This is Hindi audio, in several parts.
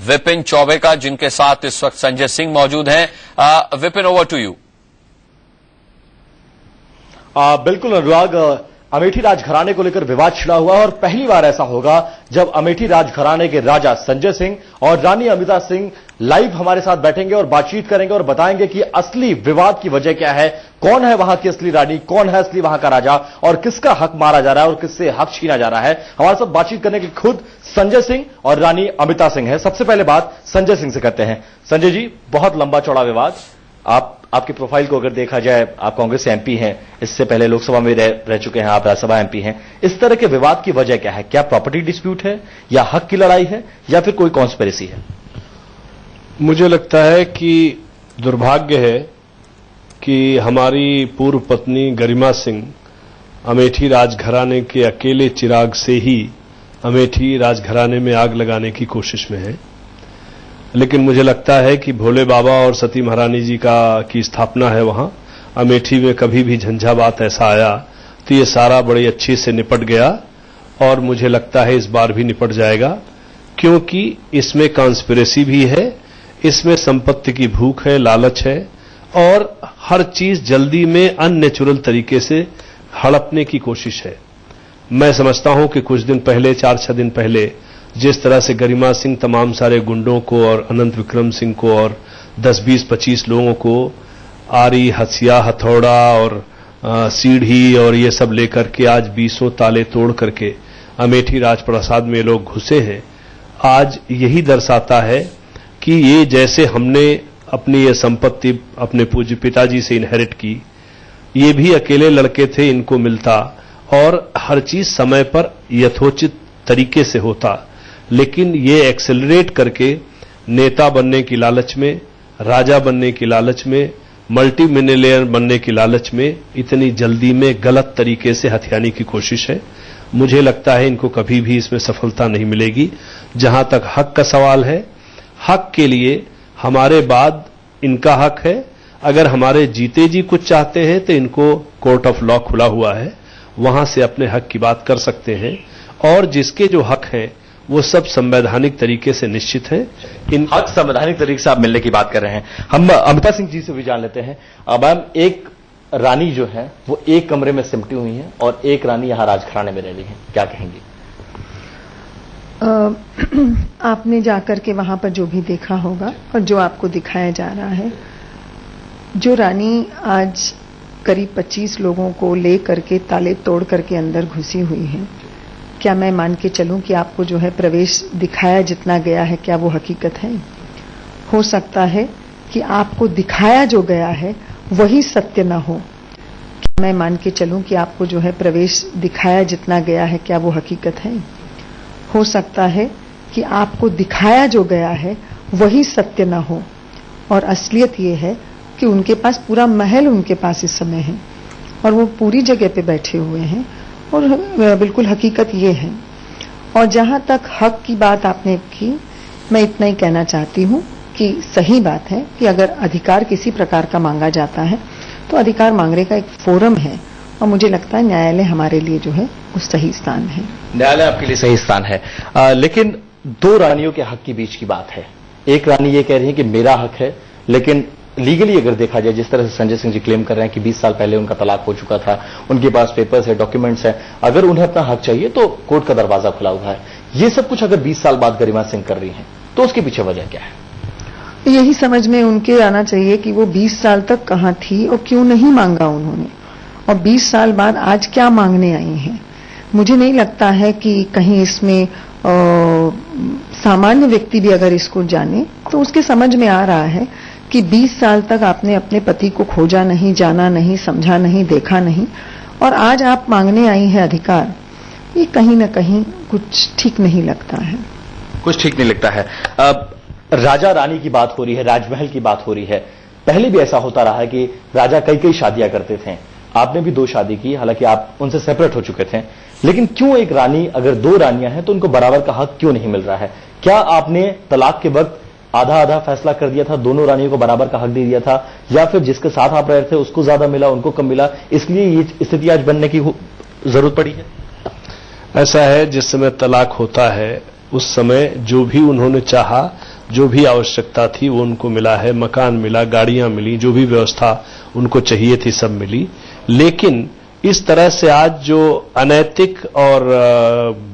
विपिन चौबे का, जिनके साथ इस वक्त संजय सिंह मौजूद हैं। Vipin, over to you. बिल्कुल अनुराग, अमेठी राजघराने को लेकर विवाद छिड़ा हुआ है और पहली बार ऐसा होगा जब अमेठी राजघराने के राजा संजय सिंह और रानी अमिता सिंह लाइव हमारे साथ बैठेंगे और बातचीत करेंगे और बताएंगे कि असली विवाद की वजह क्या है, कौन है वहां की असली रानी, कौन है असली वहां का राजा और किसका हक मारा जा रहा है और किससे हक छीना जा रहा है। हमारे साथ बातचीत करने के खुद संजय सिंह और रानी अमिता सिंह है। सबसे पहले बात संजय सिंह से करते हैं। संजय जी, बहुत लंबा चौड़ा विवाद, आपकी प्रोफाइल को अगर देखा जाए, आप कांग्रेस से एमपी हैं, इससे पहले लोकसभा में रह चुके हैं, आप राज्यसभा एमपी हैं। इस तरह के विवाद की वजह क्या है? क्या प्रॉपर्टी डिस्प्यूट है या हक की लड़ाई है या फिर कोई कॉन्स्पिरेसी है? मुझे लगता है कि दुर्भाग्य है कि हमारी पूर्व पत्नी गरिमा सिंह अमेठी राजघराने के अकेले चिराग से ही अमेठी राजघराने में आग लगाने की कोशिश में है। लेकिन मुझे लगता है कि भोले बाबा और सती महारानी जी की स्थापना है वहां। अमेठी में कभी भी झंझावात ऐसा आया तो ये सारा बड़ी अच्छी से निपट गया और मुझे लगता है इस बार भी निपट जाएगा, क्योंकि इसमें कॉन्स्पिरेसी भी है, इसमें संपत्ति की भूख है, लालच है और हर चीज जल्दी में अननेचुरल तरीके से हड़पने की कोशिश है। मैं समझता हूं कि कुछ दिन पहले, 4-6 दिन पहले, जिस तरह से गरिमा सिंह तमाम सारे गुंडों को और अनंत विक्रम सिंह को और 10-20-25 लोगों को आरी, हथिया, हथौड़ा और सीढ़ी और ये सब लेकर के आज 20 ताले तोड़ करके अमेठी राजप्रसाद में लोग घुसे हैं, आज यही दर्शाता है कि ये जैसे हमने अपनी ये संपत्ति अपने पूज्य पिताजी से इनहेरिट की, ये भी अकेले लड़के थे, इनको मिलता और हर चीज समय पर यथोचित तरीके से होता। लेकिन ये एक्सेलरेट करके नेता बनने की लालच में, राजा बनने की लालच में, मल्टी मिलियनेयर बनने की लालच में इतनी जल्दी में गलत तरीके से हथियाने की कोशिश है। मुझे लगता है इनको कभी भी इसमें सफलता नहीं मिलेगी। जहां तक हक का सवाल है, हक के लिए हमारे बाद इनका हक है। अगर हमारे जीते जी कुछ चाहते हैं तो इनको कोर्ट ऑफ लॉ खुला हुआ है, वहां से अपने हक की बात कर सकते हैं और जिसके जो हक हैं वो सब संवैधानिक तरीके से निश्चित है। इन हक संवैधानिक तरीके से आप मिलने की बात कर रहे हैं। हम अमिता सिंह जी से भी जान लेते हैं। मैम, एक रानी जो है वो एक कमरे में सिमटी हुई है और एक रानी यहां राजघराने में रह रही है, क्या कहेंगी? आपने जाकर के वहां पर जो भी देखा होगा और जो आपको दिखाया जा रहा है, जो रानी आज करीब 25 लोगों को ले करके ताले तोड़ करके अंदर घुसी हुई है, क्या मैं मान के चलूं कि आपको जो है प्रवेश दिखाया जितना गया है, क्या वो हकीकत है? हो सकता है कि आपको दिखाया जो गया है वही सत्य ना हो। क्या मैं मान के चलूं कि आपको जो है प्रवेश दिखाया जितना गया है, क्या वो हकीकत है? हो सकता है कि आपको दिखाया जो गया है वही सत्य ना हो और असलियत ये है कि उनके पास पूरा महल उनके पास इस समय है और वो पूरी जगह पे बैठे हुए हैं और बिल्कुल हकीकत ये है। और जहां तक हक की बात आपने की, मैं इतना ही कहना चाहती हूं कि सही बात है कि अगर अधिकार किसी प्रकार का मांगा जाता है तो अधिकार मांगने का एक फोरम है और मुझे लगता है न्यायालय हमारे लिए जो है वो सही स्थान है। न्यायालय आपके लिए सही स्थान है। लेकिन दो रानियों के हक के बीच की बात है। एक रानी ये कह रही है कि मेरा हक है, लेकिन लीगली अगर देखा जाए, जिस तरह से संजय सिंह जी क्लेम कर रहे हैं कि 20 साल पहले उनका तलाक हो चुका था, उनके पास पेपर्स है, डॉक्यूमेंट्स है, अगर उन्हें अपना हक चाहिए तो कोर्ट का दरवाजा खुला हुआ है। ये सब कुछ अगर 20 साल बाद गरिमा सिंह कर रही हैं तो उसके पीछे वजह क्या है? यही समझ में उनके आना चाहिए कि वो 20 साल तक कहां थी और क्यों नहीं मांगा उन्होंने, और 20 साल बाद आज क्या मांगने आई हैं। मुझे नहीं लगता है कि कहीं इसमें सामान्य व्यक्ति भी अगर इसको जाने तो उसके समझ में आ रहा है कि 20 साल तक आपने अपने पति को खोजा नहीं, जाना नहीं, समझा नहीं, देखा नहीं और आज आप मांगने आई है अधिकार। ये कहीं ना कहीं कुछ ठीक नहीं लगता है। कुछ ठीक नहीं लगता है। अब राजा रानी की बात हो रही है, राजमहल की बात हो रही है। पहले भी ऐसा होता रहा है कि राजा कई शादियां करते थे। आपने भी 2 शादी की, हालांकि आप उनसे सेपरेट हो चुके थे, लेकिन क्यों एक रानी, अगर 2 रानियां हैं तो उनको बराबर का हक क्यों नहीं मिल रहा है? क्या आपने तलाक के वक्त आधा आधा फैसला कर दिया था, दोनों रानियों को बराबर का हक दे दिया था, या फिर जिसके साथ आप रहे थे उसको ज्यादा मिला, उनको कम मिला, इसलिए ये स्थिति आज बनने की जरूरत पड़ी है? ऐसा है, जिस समय तलाक होता है उस समय जो भी उन्होंने चाहा जो भी आवश्यकता थी वो उनको मिला है, मकान मिला, गाड़ियां मिली, जो भी व्यवस्था उनको चाहिए थी सब मिली। लेकिन इस तरह से आज जो अनैतिक और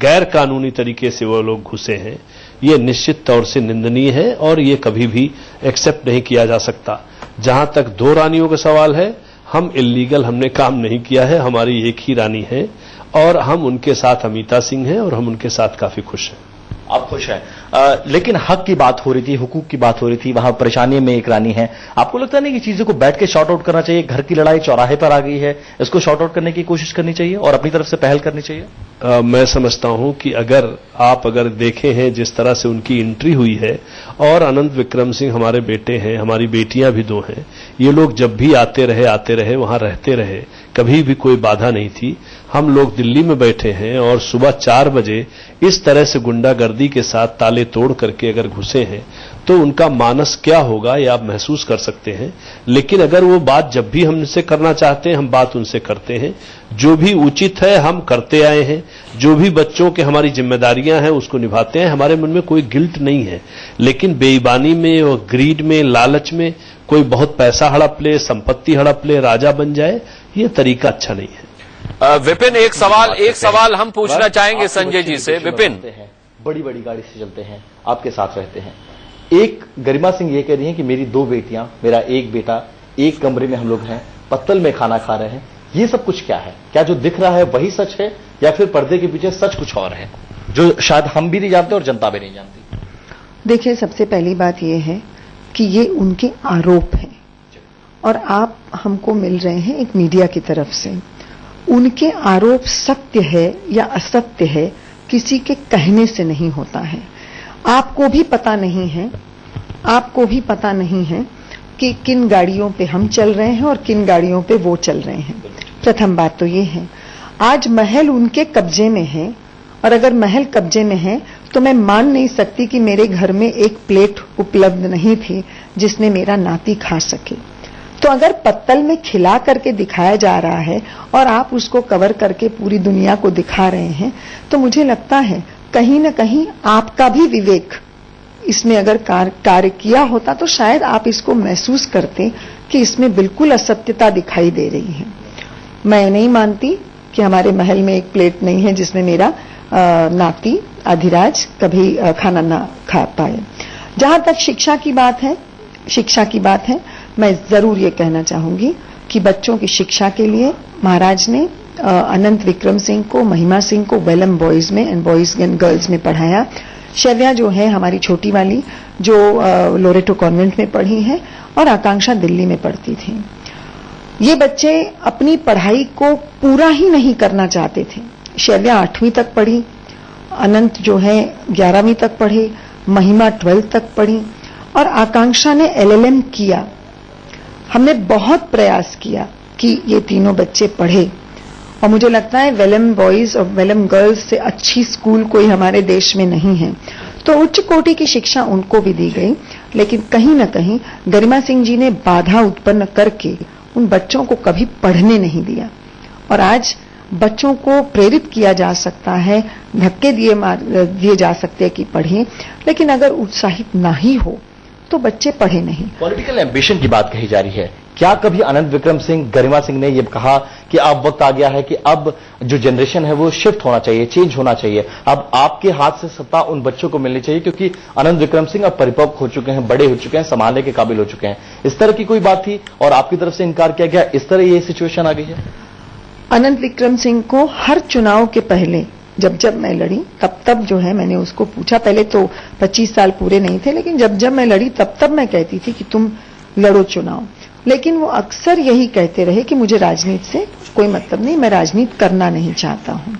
गैर कानूनी तरीके से वो लोग घुसे हैं, ये निश्चित तौर से निंदनीय है और ये कभी भी एक्सेप्ट नहीं किया जा सकता। जहां तक 2 रानियों का सवाल है, हम इल्लीगल हमने काम नहीं किया है, हमारी एक ही रानी है और हम उनके साथ अमिता सिंह हैं और हम उनके साथ काफी खुश हैं। आप खुश हैं, लेकिन हक की बात हो रही थी, हुकूक की बात हो रही थी, वहां परेशानी में एक रानी है। आपको लगता नहीं कि चीजों को बैठ के शॉर्ट आउट करना चाहिए? घर की लड़ाई चौराहे पर आ गई है, इसको शॉर्ट आउट करने की कोशिश करनी चाहिए और अपनी तरफ से पहल करनी चाहिए। मैं समझता हूं कि अगर देखे हैं जिस तरह से उनकी एंट्री हुई है, और अनंत विक्रम सिंह हमारे बेटे हैं, हमारी बेटियां भी 2 हैं, ये लोग जब भी आते रहे वहां रहते रहे, कभी भी कोई बाधा नहीं थी। हम लोग दिल्ली में बैठे हैं और सुबह 4 बजे इस तरह से गुंडागर्दी के साथ ताले तोड़ करके अगर घुसे हैं तो उनका मानस क्या होगा ये आप महसूस कर सकते हैं। लेकिन अगर वो बात जब भी हमसे करना चाहते हैं, हम बात उनसे करते हैं, जो भी उचित है हम करते आए हैं, जो भी बच्चों के हमारी जिम्मेदारियां हैं उसको निभाते हैं, हमारे मन में कोई गिल्ट नहीं है। लेकिन बेईमानी में और ग्रीड में, लालच में कोई बहुत पैसा हड़प ले, संपत्ति हड़प ले, राजा बन जाए, ये तरीका अच्छा नहीं है। विपिन, एक सवाल हम पूछना चाहेंगे संजय जी से। विपिन, बड़ी बड़ी गाड़ी से चलते हैं, आपके साथ रहते हैं। एक गरिमा सिंह ये कह रही हैं कि मेरी 2 बेटियां, मेरा एक बेटा, एक कमरे में हम लोग हैं, पत्तल में खाना खा रहे हैं। ये सब कुछ क्या है? क्या जो दिख रहा है वही सच है या फिर पर्दे के पीछे सच कुछ और है जो शायद हम भी नहीं जानते और जनता भी नहीं जानती? देखिए, सबसे पहली बात यह है कि ये उनके आरोप हैं और आप हमको मिल रहे हैं एक मीडिया की तरफ से। उनके आरोप सत्य है या असत्य है किसी के कहने से नहीं होता है। आपको भी पता नहीं है कि किन गाड़ियों पे हम चल रहे हैं और किन गाड़ियों पे वो चल रहे हैं। प्रथम बात तो ये है, आज महल उनके कब्जे में है और अगर महल कब्जे में है तो मैं मान नहीं सकती कि मेरे घर में एक प्लेट उपलब्ध नहीं थी जिसने मेरा नाती खा सके। तो अगर पत्तल में खिला करके दिखाया जा रहा है और आप उसको कवर करके पूरी दुनिया को दिखा रहे हैं, तो मुझे लगता है कहीं न कहीं आपका भी विवेक इसमें अगर कार्य किया होता तो शायद आप इसको महसूस करते कि इसमें बिल्कुल असत्यता दिखाई दे रही है। मैं नहीं मानती कि हमारे महल में एक प्लेट नहीं है जिसमें मेरा नाती अधिराज कभी खाना ना खा पाए। जहां तक शिक्षा की बात है, मैं जरूर ये कहना चाहूंगी कि बच्चों की शिक्षा के लिए महाराज ने अनंत विक्रम सिंह को, महिमा सिंह को वेलम बॉयज में एंड बॉयज एंड गर्ल्स में पढ़ाया। शव्या जो है हमारी छोटी वाली, जो लोरेटो कॉन्वेंट में पढ़ी है, और आकांक्षा दिल्ली में पढ़ती थी। ये बच्चे अपनी पढ़ाई को पूरा ही नहीं करना चाहते थे। शव्या 8वीं तक पढ़ी, अनंत जो है 11वीं तक पढ़े, महिमा 12th तक पढ़ी और आकांक्षा ने LLM किया। हमने बहुत प्रयास किया कि ये तीनों बच्चे पढ़े और मुझे लगता है वेलम बॉयज और वेलम गर्ल्स से अच्छी स्कूल कोई हमारे देश में नहीं है। तो उच्च कोटि की शिक्षा उनको भी दी गई, लेकिन कहीं न कहीं गरिमा सिंह जी ने बाधा उत्पन्न करके उन बच्चों को कभी पढ़ने नहीं दिया। और आज बच्चों को प्रेरित किया जा सकता है, धक्के दिए जा सकते हैं कि पढ़ें, लेकिन अगर उत्साहित ना ही हो तो बच्चे पढ़े नहीं। पॉलिटिकल एम्बिशन की बात कही जा रही है। क्या कभी अनंत विक्रम सिंह, गरिमा सिंह ने यह कहा कि अब वक्त आ गया है कि अब जो जनरेशन है वो शिफ्ट होना चाहिए, चेंज होना चाहिए, अब आपके हाथ से सत्ता उन बच्चों को मिलनी चाहिए क्योंकि अनंत विक्रम सिंह अब परिपक्व हो चुके हैं, बड़े हो चुके हैं, संभालने के काबिल हो चुके हैं? इस तरह की कोई बात थी और आपकी तरफ से इनकार किया गया, इस तरह ये सिचुएशन आ गई है? अनंत विक्रम सिंह को हर चुनाव के पहले जब मैं लड़ी तब जो है मैंने उसको पूछा, पहले तो 25 साल पूरे नहीं थे, लेकिन जब मैं लड़ी तब मैं कहती थी कि तुम लड़ो चुनाव, लेकिन वो अक्सर यही कहते रहे कि मुझे राजनीति से कोई मतलब नहीं, मैं राजनीति करना नहीं चाहता हूं।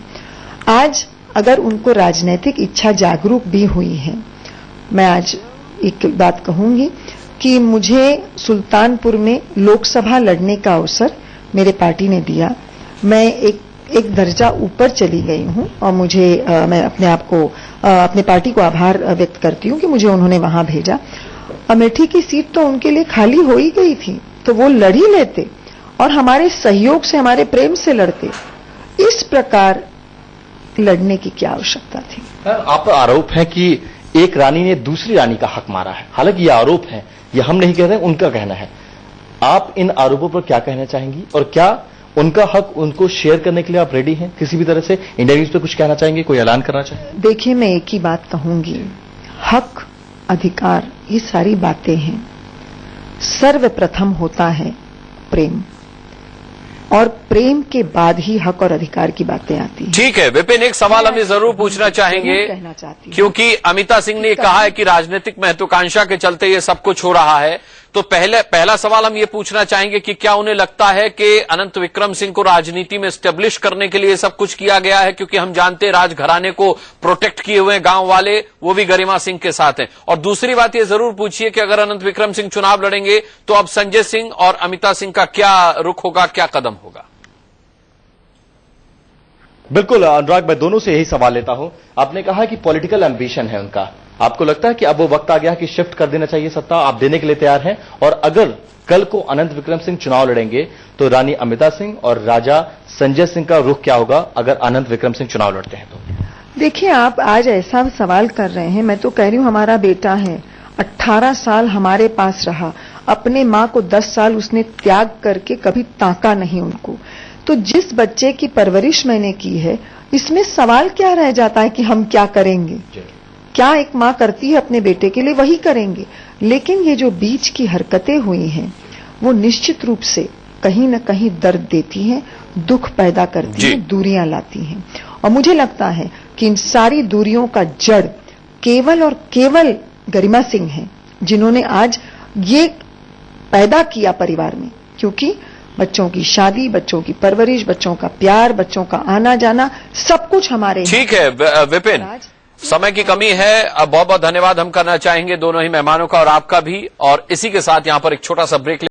आज अगर उनको राजनीतिक इच्छा जागरूक भी हुई है, मैं आज एक बात कहूंगी कि मुझे सुल्तानपुर में लोकसभा लड़ने का अवसर मेरे पार्टी ने दिया। मैं एक दर्जा ऊपर चली गई हूं और मैं अपने आप को, अपने पार्टी को आभार व्यक्त करती हूं कि मुझे उन्होंने वहां भेजा। अमेठी की सीट तो उनके लिए खाली हो ही गई थी, तो वो लड़ ही लेते और हमारे सहयोग से, हमारे प्रेम से लड़ते। इस प्रकार लड़ने की क्या आवश्यकता थी? आप आरोप है कि एक रानी ने दूसरी रानी का हक मारा है। हालांकि ये आरोप है, ये हम नहीं कह रहे, उनका कहना है। आप इन आरोपों पर क्या कहना चाहेंगी और क्या उनका हक उनको शेयर करने के लिए आप रेडी हैं किसी भी तरह से? इंडिया न्यूज पे कुछ कहना चाहेंगे, कोई ऐलान करना चाहेंगे? देखिए, मैं एक ही बात कहूंगी, हक, अधिकार, ये सारी बातें हैं। सर्वप्रथम होता है प्रेम, और प्रेम के बाद ही हक और अधिकार की बातें आती हैं। ठीक है विपिन, एक सवाल हम ये जरूर पूछना चाहेंगे, कहना चाहती हूं, क्योंकि अमिता सिंह ने कहा है कि राजनीतिक महत्वाकांक्षा के चलते ये सब कुछ हो रहा है। तो पहला सवाल हम ये पूछना चाहेंगे कि क्या उन्हें लगता है कि अनंत विक्रम सिंह को राजनीति में स्टेब्लिश करने के लिए सब कुछ किया गया है? क्योंकि हम जानते हैं राजघराने को प्रोटेक्ट किए हुए गांव वाले, वो भी गरिमा सिंह के साथ हैं। और दूसरी बात ये जरूर पूछिए कि अगर अनंत विक्रम सिंह चुनाव लड़ेंगे तो अब संजय सिंह और अमिता सिंह का क्या रुख होगा, क्या कदम होगा? बिल्कुल अनुराग, मैं दोनों से यही सवाल लेता हूं। आपने कहा कि पॉलिटिकल एम्बिशन है उनका, आपको लगता है कि अब वो वक्त आ गया कि शिफ्ट कर देना चाहिए सत्ता, आप देने के लिए तैयार हैं? और अगर कल को अनंत विक्रम सिंह चुनाव लड़ेंगे तो रानी अमिता सिंह और राजा संजय सिंह का रुख क्या होगा अगर अनंत विक्रम सिंह चुनाव लड़ते हैं तो? देखिए, आप आज ऐसा सवाल कर रहे हैं, मैं तो कह रही हूं हमारा बेटा है, 18 साल हमारे पास रहा, अपने मां को 10 साल उसने त्याग करके कभी ताका नहीं उनको। तो जिस बच्चे की परवरिश मैंने की है, इसमें सवाल क्या रह जाता है कि हम क्या करेंगे? क्या एक मां करती है अपने बेटे के लिए, वही करेंगे। लेकिन ये जो बीच की हरकतें हुई हैं, वो निश्चित रूप से कहीं न कहीं दर्द देती हैं, दुख पैदा करती हैं, दूरियां लाती हैं। और मुझे लगता है कि इन सारी दूरियों का जड़ केवल और केवल गरिमा सिंह है, जिन्होंने आज ये पैदा किया परिवार में। क्योंकि बच्चों की शादी, बच्चों की परवरिश, बच्चों का प्यार, बच्चों का आना जाना, सब कुछ हमारे। ठीक है विपिन, समय की कमी है, अब बहुत बहुत धन्यवाद हम करना चाहेंगे दोनों ही मेहमानों का और आपका भी। और इसी के साथ यहां पर एक छोटा सा ब्रेक